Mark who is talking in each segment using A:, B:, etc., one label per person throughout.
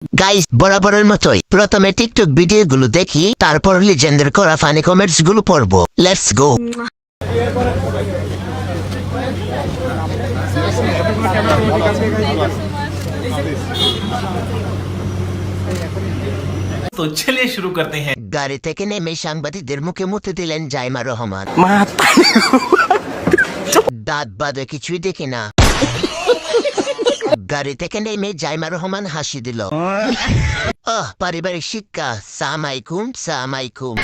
A: Guys, বরাবরের মতোই প্রথমে টিকটক ভিডিওগুলো দেখি, তারপর লিজেন্ডের করা ফানি কমেন্টস গুলো পড়বো। Let's go.
B: तो चलिए शुरू करते हैं।
A: গাড়ি থেকে নেমে সাংবাদিকদের মুখে মুতে দিলেন জাইমা রহমান। দাঁত বাদে কিছুই দেখি না। গাড়ি থেকে নেমে জাইমা রহমান হাসি দিল। পারিবারিক শিক্ষা। সালামালাইকুম সালামালাইকুম।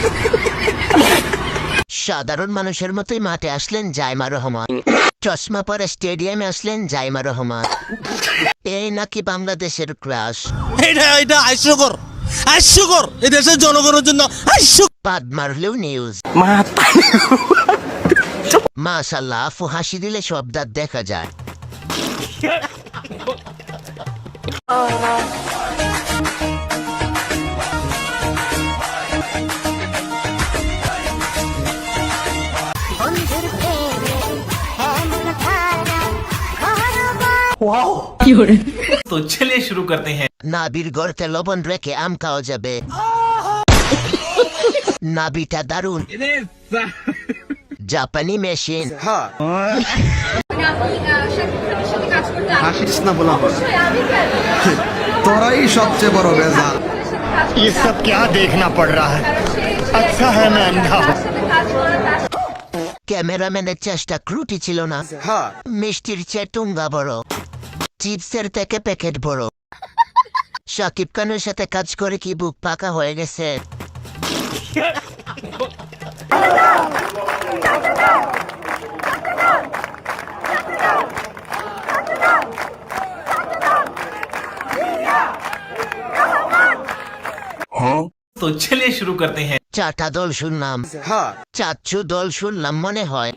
A: সাধারণ মানুষের মতোই মাঠে আসলেন জাইমা রহমান। চশমা পরে স্টেডিয়ামে আসলেন জাইমা রহমান। এই নাকি বাংলাদেশের ক্লাস।
C: এটা হাস্যকর, হাস্যকর। এই দেশের জনগণের জন্য
A: পাদ মারলেও নিউজ। মাশাআল্লাহ, আফু হাসি দিলে সব দাঁত দেখা যায়।
B: तो चलिए शुरू करते हैं।
A: নাবির গর্তে লবণ রেখে আম খাওয়া যাবে। নাবিটা দারুন। জাপানি মেশিন।
D: হাসিস না বলা তোরাই সবচেয়ে বড় বেজাল।
E: ये सब क्या देखना पड़ रहा है? अच्छा है मैं अंधा हूँ।
A: ক্যামেরাম্যানের চেষ্টা ক্রুটি ছিল না। মিষ্টির চেয়ে টুঙ্গা বড়, চিপসের থেকে প্যাকেট বড়। শাকিব খানের সাথে কাজ করে কি বুক পাকা হয়ে গেছে।
B: तो चलिए शुरू करते हैं।
A: চারটা দল শুনলাম। চাচ্ছু দল শুনলাম মনে হয়।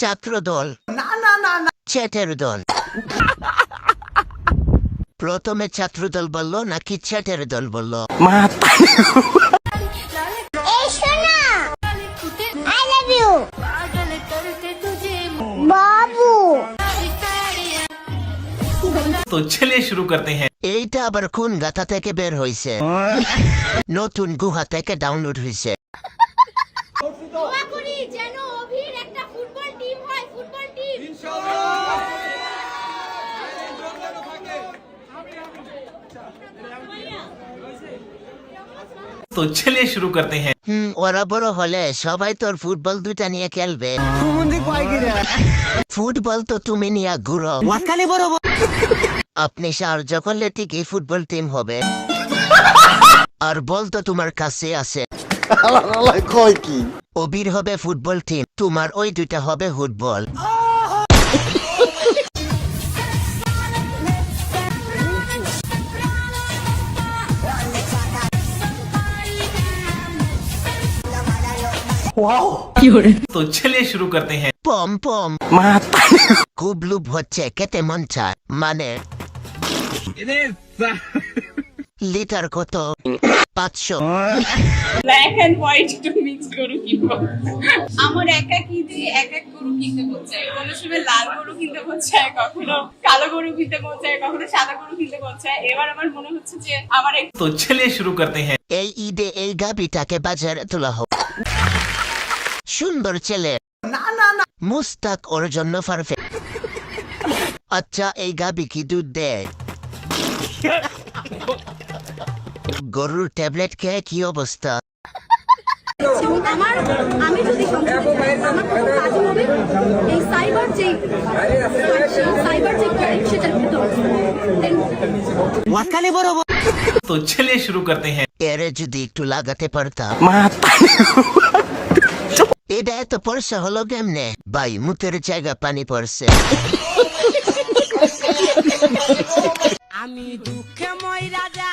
A: ছাত্র দল, চ্যাটের দল। প্রথমে ছাত্র দল বললো নাকি চ্যাটের দল বললো?
B: तो चलिए शुरू करते हैं।
A: এইটা আবার কোন গাথা থেকে বের হইছে? নতুন গুহা থেকে ডাউনলোড হইছে।
B: तो चलिए शुरू करते हैं।
A: ওরা বড় হলে সবাই তোর ফুটবল দুইটা নিয়ে খেলবে। ফুটবল তো তুমি নিয়ে ঘুরো। আপনি সাহায্য করলে ঠিকই ফুটবল টিম হবে। আর বল তো তোমার কাছে আছে। অবির হবে ফুটবল টিম, তোমার ওই দুইটা হবে ফুটবল।
B: तो चलिए शुरू करते हैं।
A: পম পম। খুব লুভ হচ্ছে, খেতে মন চায়। মানে লিটার কত? 500।
F: ব্ল্যাক এন্ড হোয়াইট একটু মিক্স গরু কিনবো। আমার একা কি দিয়ে এক এক গরু কিনতে হচ্ছে। কোনো সময় লাল গরু কিনতে হচ্ছে, কখনো কালো গরু কিনতে হচ্ছে, কখনো সাদা গরু কিনতে হচ্ছে। এবার আমার মনে হচ্ছে যে আমার
B: तो चलिए शुरू करते हैं।
A: এই ঈদে এই গাবিটাকে বাজারে তোলা হোক। সুন্দর ছেলে, মুস্তাক ওর জন্য পারফেক্ট। আচ্ছা, এই গাবি কি দুধ দেয়? গরুর ট্যাবলেট খেয়ে কি অবস্থা?
G: আমি যদি আমার প্রথম কাজ হবে এই সাইবার যে সেটা করতে হবে।
B: तो चलिए शुरू करते हैं।
A: এরে যদি একটু লাগাতে পারতাম। এটা এত পয়সা হলো কেমনে? ভাই, মুতের জায়গা পানি পড়ছে।
H: আমি দুঃখে মই রাজা।